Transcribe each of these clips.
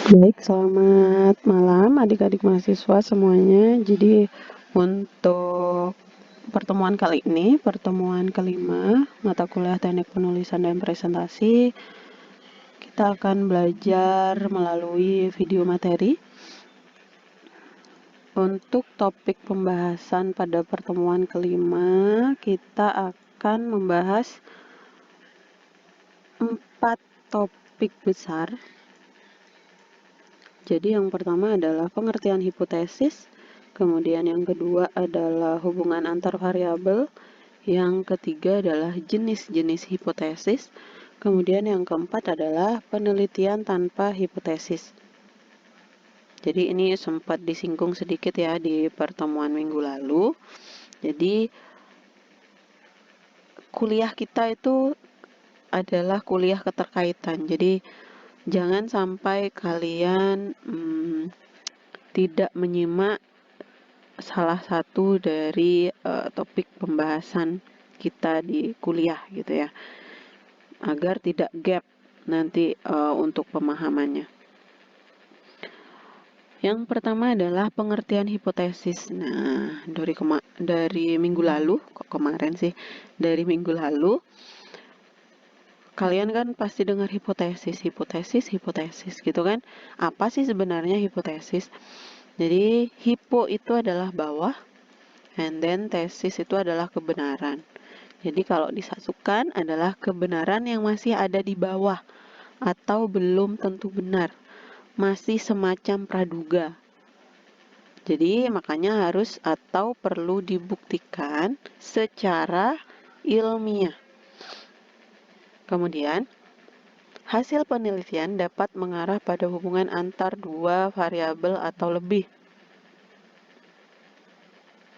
Baik, selamat malam adik-adik mahasiswa semuanya. Jadi untuk pertemuan kali ini, pertemuan kelima mata kuliah teknik penulisan dan presentasi, kita akan belajar melalui video materi. Untuk topik pembahasan pada pertemuan kelima, kita akan membahas 4 topik besar. Jadi yang pertama adalah pengertian hipotesis, kemudian yang kedua adalah hubungan antar variabel, yang ketiga adalah jenis-jenis hipotesis, kemudian yang keempat adalah penelitian tanpa hipotesis. Jadi ini sempat disinggung sedikit ya di pertemuan minggu lalu. Jadi kuliah kita itu adalah kuliah keterkaitan. Jadi jangan sampai kalian tidak menyimak salah satu dari topik pembahasan kita di kuliah gitu ya, agar tidak gap nanti untuk pemahamannya. Yang pertama adalah pengertian hipotesis. Nah, dari minggu lalu, kok kemarin sih, dari minggu lalu kalian kan pasti dengar hipotesis gitu kan. Apa sih sebenarnya hipotesis? Jadi hipo itu adalah bawah, and then tesis itu adalah kebenaran. Jadi kalau disatukan adalah kebenaran yang masih ada di bawah atau belum tentu benar, masih semacam praduga. Jadi makanya harus atau perlu dibuktikan secara ilmiah. Kemudian hasil penelitian dapat mengarah pada hubungan antar dua variabel atau lebih.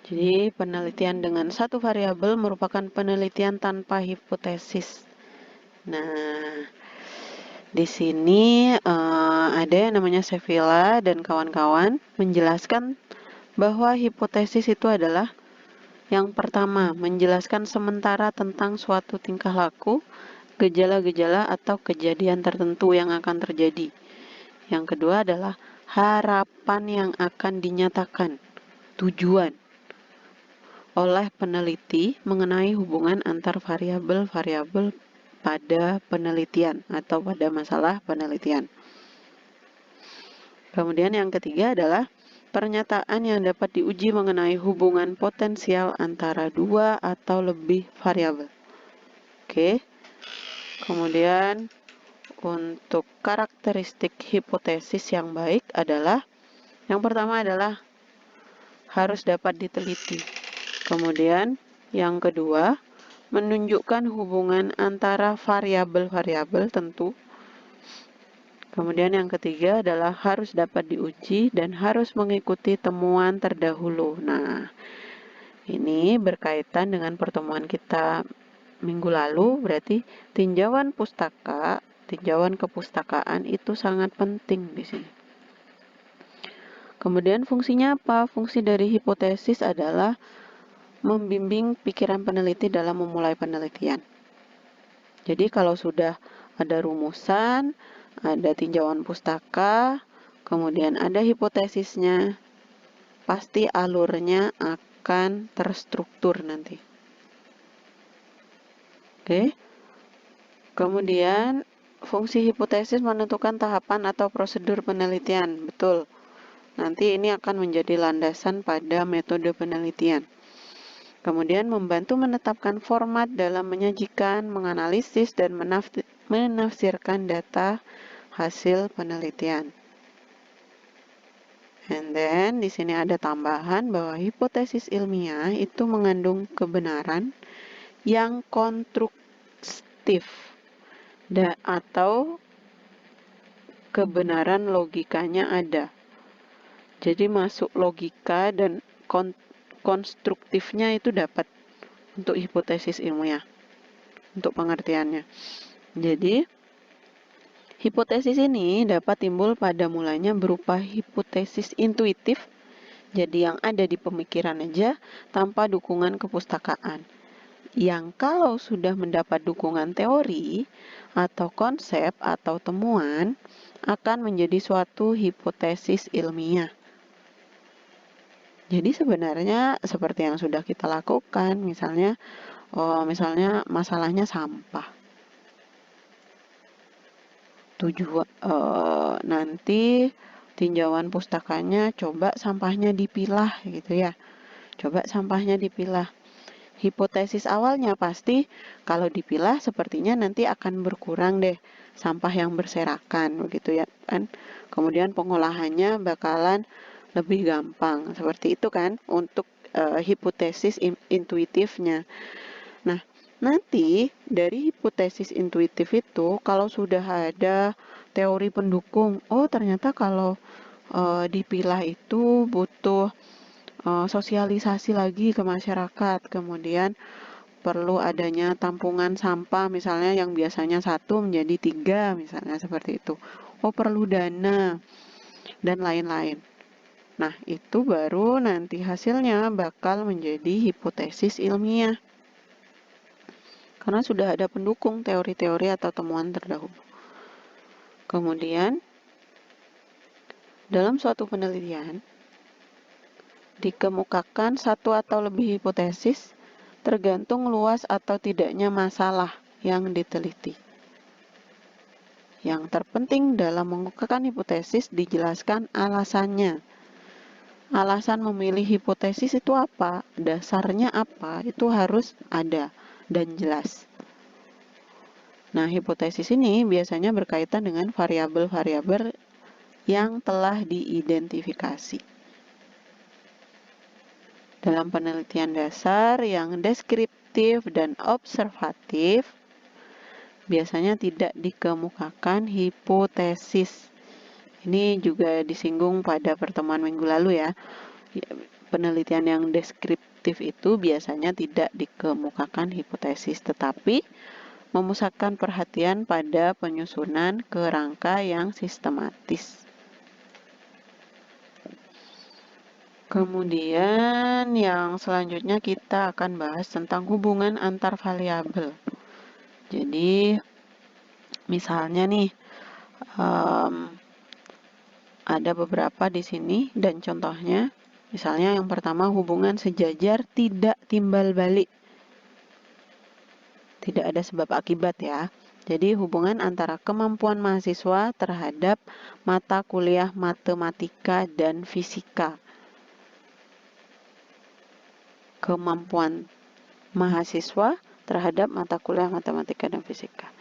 Jadi penelitian dengan satu variabel merupakan penelitian tanpa hipotesis. Nah, di sini ada yang namanya Sevilla dan kawan-kawan menjelaskan bahwa hipotesis itu adalah yang pertama, menjelaskan sementara tentang suatu tingkah laku, gejala-gejala atau kejadian tertentu yang akan terjadi. Yang kedua adalah harapan yang akan dinyatakan, tujuan oleh peneliti mengenai hubungan antar variabel-variabel pada penelitian atau pada masalah penelitian. Kemudian yang ketiga adalah pernyataan yang dapat diuji mengenai hubungan potensial antara dua atau lebih variabel. Oke. Kemudian untuk karakteristik hipotesis yang baik adalah yang pertama adalah harus dapat diteliti. Kemudian yang kedua, menunjukkan hubungan antara variabel-variabel tentu. Kemudian yang ketiga adalah harus dapat diuji dan harus mengikuti temuan terdahulu. Nah, ini berkaitan dengan pertemuan kita minggu lalu, berarti tinjauan pustaka, tinjauan kepustakaan itu sangat penting di sini. Kemudian fungsinya apa? Fungsi dari hipotesis adalah membimbing pikiran peneliti dalam memulai penelitian. Jadi kalau sudah ada rumusan, ada tinjauan pustaka, kemudian ada hipotesisnya, pasti alurnya akan terstruktur nanti. Oke. Kemudian fungsi hipotesis menentukan tahapan atau prosedur penelitian. Betul. Nanti ini akan menjadi landasan pada metode penelitian. Kemudian membantu menetapkan format dalam menyajikan, menganalisis, dan menafsirkan data hasil penelitian. And then di sini ada tambahan bahwa hipotesis ilmiah itu mengandung kebenaran yang konstruktif atau kebenaran logikanya ada. Jadi masuk logika dan konstruktifnya itu dapat untuk hipotesis ilmiah, untuk pengertiannya. Jadi hipotesis ini dapat timbul pada mulanya berupa hipotesis intuitif, jadi yang ada di pemikiran aja tanpa dukungan kepustakaan. Yang kalau sudah mendapat dukungan teori atau konsep atau temuan akan menjadi suatu hipotesis ilmiah. Jadi sebenarnya seperti yang sudah kita lakukan, misalnya masalahnya sampah. Nanti tinjauan pustakanya coba sampahnya dipilah gitu ya. Coba sampahnya dipilah. Hipotesis awalnya pasti kalau dipilah sepertinya nanti akan berkurang deh sampah yang berserakan begitu ya kan. Kemudian pengolahannya bakalan lebih gampang seperti itu kan untuk hipotesis intuitifnya. Nah, nanti dari hipotesis intuitif itu kalau sudah ada teori pendukung, oh ternyata kalau dipilah itu butuh sosialisasi lagi ke masyarakat, kemudian perlu adanya tampungan sampah misalnya yang biasanya 1 menjadi 3 misalnya seperti itu. Oh perlu dana dan lain-lain. Nah itu baru nanti hasilnya bakal menjadi hipotesis ilmiah. Karena sudah ada pendukung teori-teori atau temuan terdahulu. Kemudian dalam suatu penelitian dikemukakan satu atau lebih hipotesis tergantung luas atau tidaknya masalah yang diteliti. Yang terpenting dalam mengemukakan hipotesis dijelaskan alasannya. Alasan memilih hipotesis itu apa, dasarnya apa, itu harus ada dan jelas. Nah, hipotesis ini biasanya berkaitan dengan variabel-variabel yang telah diidentifikasi. Dalam penelitian dasar yang deskriptif dan observatif, biasanya tidak dikemukakan hipotesis. Ini juga disinggung pada pertemuan minggu lalu ya. Penelitian yang deskriptif itu biasanya tidak dikemukakan hipotesis, tetapi memusatkan perhatian pada penyusunan kerangka yang sistematis. Kemudian yang selanjutnya kita akan bahas tentang hubungan antar variabel. Jadi misalnya nih ada beberapa di sini dan contohnya. Misalnya yang pertama hubungan sejajar tidak timbal balik. Tidak ada sebab akibat ya. Jadi hubungan antara kemampuan mahasiswa terhadap mata kuliah matematika dan fisika. Kemampuan mahasiswa terhadap mata kuliah matematika dan fisika.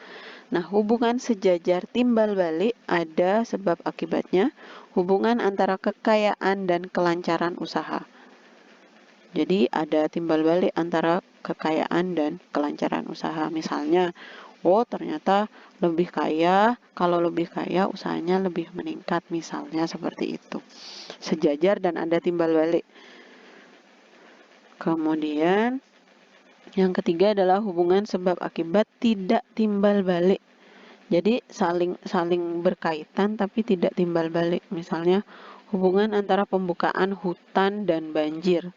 Nah, hubungan sejajar timbal balik ada sebab akibatnya, hubungan antara kekayaan dan kelancaran usaha. Jadi ada timbal balik antara kekayaan dan kelancaran usaha. Misalnya, oh ternyata lebih kaya, kalau lebih kaya usahanya lebih meningkat, misalnya seperti itu. Sejajar dan ada timbal balik. Kemudian yang ketiga adalah hubungan sebab akibat tidak timbal balik. Jadi saling berkaitan tapi tidak timbal balik. Misalnya hubungan antara pembukaan hutan dan banjir.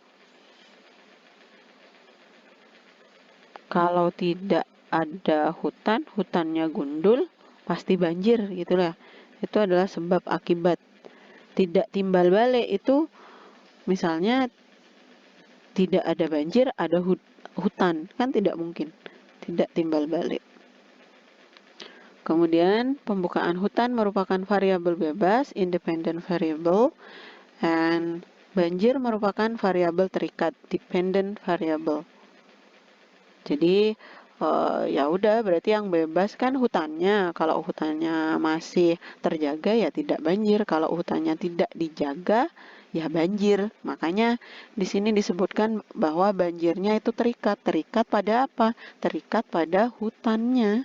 Kalau tidak ada hutan, hutannya gundul, pasti banjir gitu lah. Itu adalah sebab akibat. Tidak timbal balik itu misalnya tidak ada banjir, ada hutan, kan tidak mungkin. Tidak timbal balik. Kemudian pembukaan hutan merupakan variabel bebas, independent variable, and banjir merupakan variabel terikat, dependent variable. Jadi ya udah berarti yang bebas kan hutannya. Kalau hutannya masih terjaga ya tidak banjir. Kalau hutannya tidak dijaga ya banjir. Makanya di sini disebutkan bahwa banjirnya itu terikat. Terikat pada apa? Terikat pada hutannya.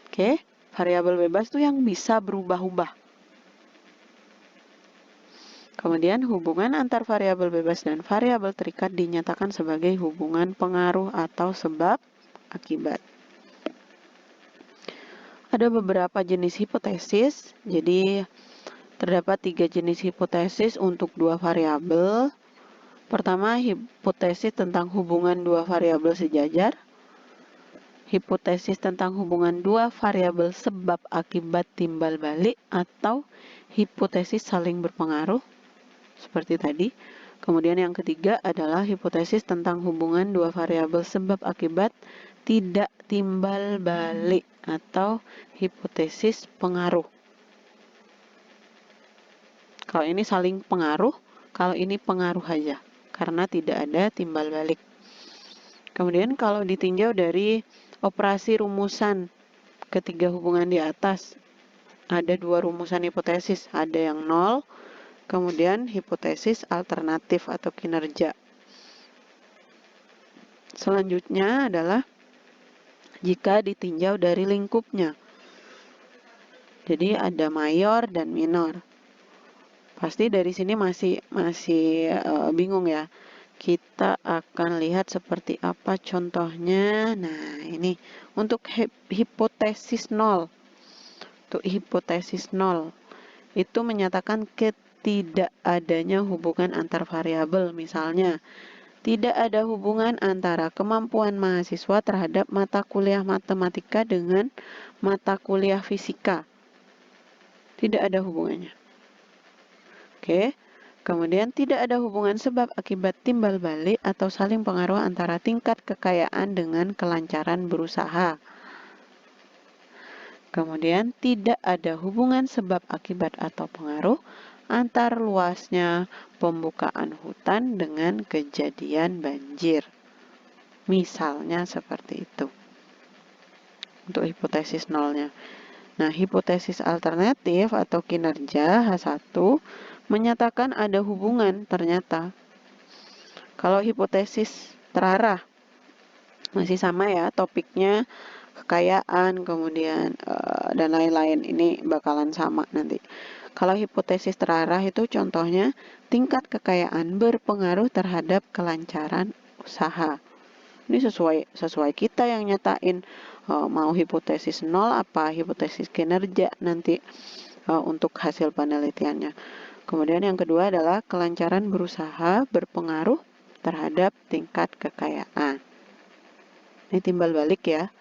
Oke, variabel bebas tuh yang bisa berubah-ubah. Kemudian hubungan antar variabel bebas dan variabel terikat dinyatakan sebagai hubungan pengaruh atau sebab akibat. Ada beberapa jenis hipotesis, jadi terdapat 3 jenis hipotesis untuk 2 variabel. Pertama, hipotesis tentang hubungan 2 variabel sejajar. hipotesis tentang hubungan dua variabel sebab akibat timbal balik atau hipotesis saling berpengaruh seperti tadi. Kemudian yang ketiga adalah hipotesis tentang hubungan dua variabel sebab akibat tidak timbal balik atau hipotesis pengaruh. Kalau ini saling pengaruh, kalau ini pengaruh aja karena tidak ada timbal balik. Kemudian kalau ditinjau dari operasi rumusan ketiga hubungan di atas, ada dua rumusan hipotesis, ada yang nol, kemudian hipotesis alternatif atau kinerja. Selanjutnya adalah jika ditinjau dari lingkupnya. Jadi ada mayor dan minor. Pasti dari sini masih bingung ya. Kita akan lihat seperti apa contohnya. Nah, ini untuk hipotesis nol. Untuk hipotesis nol itu menyatakan ketidakadanya hubungan antar variabel. Misalnya, tidak ada hubungan antara kemampuan mahasiswa terhadap mata kuliah matematika dengan mata kuliah fisika. Tidak ada hubungannya. Oke. Kemudian tidak ada hubungan sebab akibat timbal balik atau saling pengaruh antara tingkat kekayaan dengan kelancaran berusaha. Kemudian tidak ada hubungan sebab akibat atau pengaruh antar luasnya pembukaan hutan dengan kejadian banjir. Misalnya seperti itu. Untuk hipotesis nolnya. Nah, hipotesis alternatif atau kinerja H1 menyatakan ada hubungan ternyata. Kalau hipotesis terarah masih sama ya topiknya, kekayaan, kemudian dan lain-lain, ini bakalan sama nanti. Kalau hipotesis terarah itu contohnya tingkat kekayaan berpengaruh terhadap kelancaran usaha. Ini sesuai kita yang nyatain mau hipotesis nol apa hipotesis kinerja nanti untuk hasil penelitiannya. Kemudian yang kedua adalah kelancaran berusaha berpengaruh terhadap tingkat kekayaan. Ini timbal balik ya,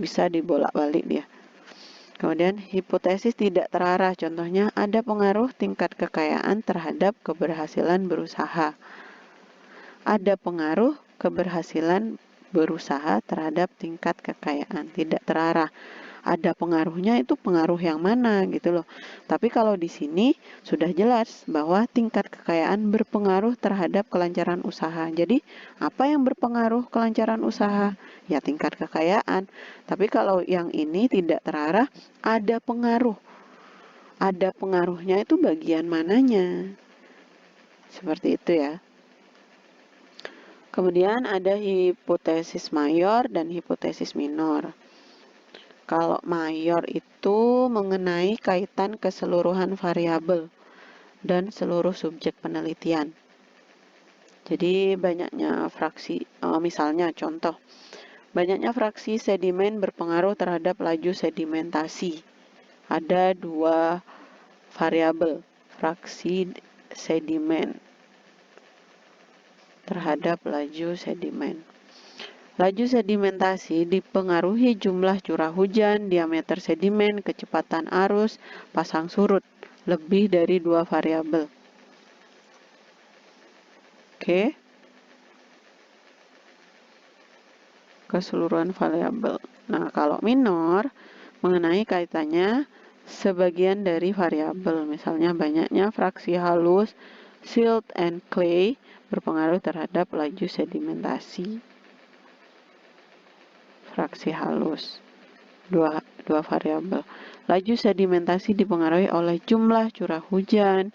bisa dibolak-balik dia. Kemudian hipotesis tidak terarah, contohnya ada pengaruh tingkat kekayaan terhadap keberhasilan berusaha. Ada pengaruh keberhasilan berusaha terhadap tingkat kekayaan, tidak terarah. Ada pengaruhnya itu pengaruh yang mana gitu loh. Tapi kalau di sini sudah jelas bahwa tingkat kekayaan berpengaruh terhadap kelancaran usaha. Jadi apa yang berpengaruh kelancaran usaha? Ya tingkat kekayaan. Tapi kalau yang ini tidak terarah, ada pengaruh. Ada pengaruhnya itu bagian mananya. Seperti itu ya. Kemudian ada hipotesis mayor dan hipotesis minor. Kalau mayor itu mengenai kaitan keseluruhan variabel dan seluruh subjek penelitian. Jadi banyaknya fraksi, misalnya contoh, banyaknya fraksi sedimen berpengaruh terhadap laju sedimentasi. Ada dua variabel, fraksi sedimen terhadap laju sedimen. Laju sedimentasi dipengaruhi jumlah curah hujan, diameter sedimen, kecepatan arus, pasang surut, lebih dari dua variabel. Oke. Keseluruhan variabel. Nah, kalau minor mengenai kaitannya sebagian dari variabel, misalnya banyaknya fraksi halus, silt and clay berpengaruh terhadap laju sedimentasi. Fraksi halus, dua variabel. Laju sedimentasi dipengaruhi oleh jumlah curah hujan,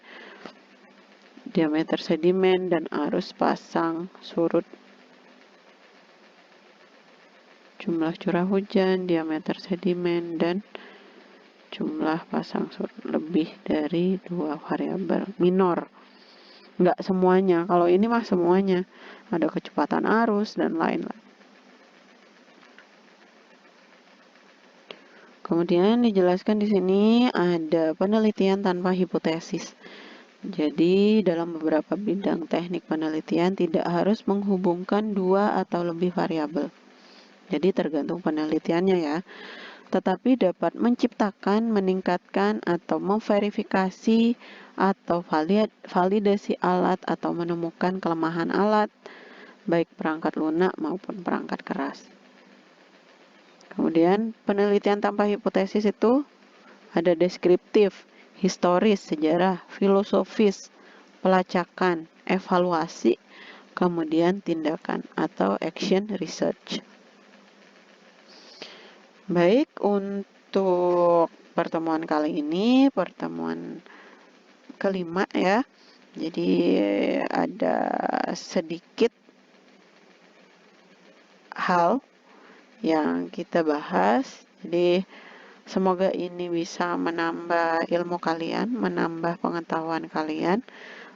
diameter sedimen, dan arus pasang surut. Jumlah curah hujan, diameter sedimen, dan jumlah pasang surut lebih dari dua variabel. Minor, nggak semuanya. Kalau ini mah semuanya, ada kecepatan arus dan lain-lain. Kemudian dijelaskan di sini ada penelitian tanpa hipotesis. Jadi dalam beberapa bidang teknik penelitian tidak harus menghubungkan dua atau lebih variabel. Jadi tergantung penelitiannya ya. Tetapi dapat menciptakan, meningkatkan, atau memverifikasi, atau validasi alat, atau menemukan kelemahan alat, baik perangkat lunak maupun perangkat keras. Kemudian penelitian tanpa hipotesis itu ada deskriptif, historis, sejarah, filosofis, pelacakan, evaluasi, kemudian tindakan atau action research. Baik, untuk pertemuan kali ini, pertemuan kelima ya. Jadi ada sedikit hal yang kita bahas. Jadi semoga ini bisa menambah ilmu kalian, menambah pengetahuan kalian,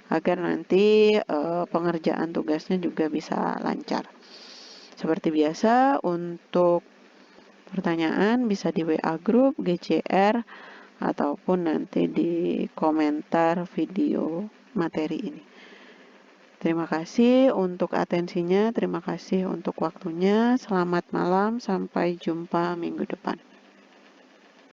agar nanti pengerjaan tugasnya juga bisa lancar. Seperti biasa, untuk pertanyaan bisa di WA Group, GCR, ataupun nanti di komentar video materi ini. Terima kasih untuk atensinya, terima kasih untuk waktunya. Selamat malam, sampai jumpa minggu depan.